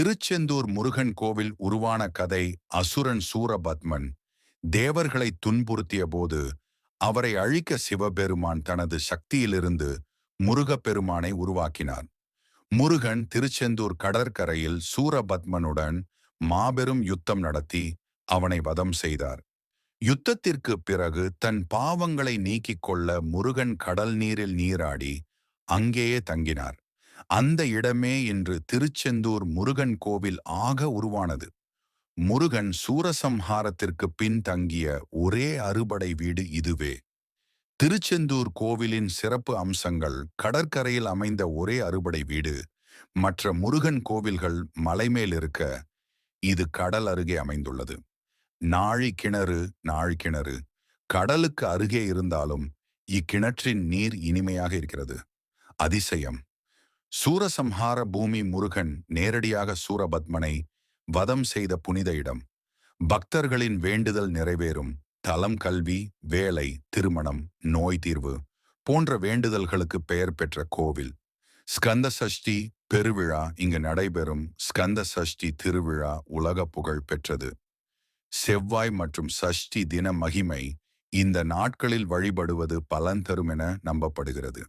திருச்செந்தூர் முருகன் கோவில் உருவான கதை அசுரன் சூரபத்மன் தேவர்களை துன்புறுத்திய போது அவரை அழிக்க சிவபெருமான் தனது சக்தியிலிருந்து முருகப்பெருமானை உருவாக்கினார். முருகன் திருச்செந்தூர் கடற்கரையில் சூரபத்மனுடன் மாபெரும் யுத்தம் நடத்தி அவனை வதம் செய்தார். யுத்தத்திற்கு பிறகு தன் பாவங்களை நீக்கிக் கொள்ள முருகன் கடல் நீரில் நீராடி அங்கேயே தங்கினார். அந்த இடமே இன்று திருச்செந்தூர் முருகன் கோவில் ஆக உருவானது. முருகன் சூரசம்ஹாரத்திற்கு பின் தங்கிய ஒரே அறுபடை வீடு இதுவே. திருச்செந்தூர் கோவிலின் சிறப்பு அம்சங்கள்: கடற்கரையில் அமைந்த ஒரே அறுபடை வீடு. மற்ற முருகன் கோவில்கள் மலைமேல் இருக்க, இது கடல் அருகே அமைந்துள்ளது. நாழி கிணறு கடலுக்கு அருகே இருந்தாலும் இக்கிணற்றின் நீர் இனிமையாக இருக்கிறது. அதிசயம்: சூரசம்ஹார பூமி முருகன் நேரடியாக சூரபத்மனை வதம் செய்த புனித இடம். பக்தர்களின் வேண்டுதல் நிறைவேறும் தலம். கல்வி, வேலை, திருமணம், நோய் தீர்வு போன்ற வேண்டுதல்களுக்கு பெயர் பெற்ற கோவில். ஸ்கந்த சஷ்டி பெருவிழா இங்கு நடைபெறும். ஸ்கந்த சஷ்டி திருவிழா உலக புகழ் பெற்றது. செவ்வாய் மற்றும் சஷ்டி தின மகிமை: இந்த நாட்களில் வழிபடுவது பலன் தரும் என நம்பப்படுகிறது.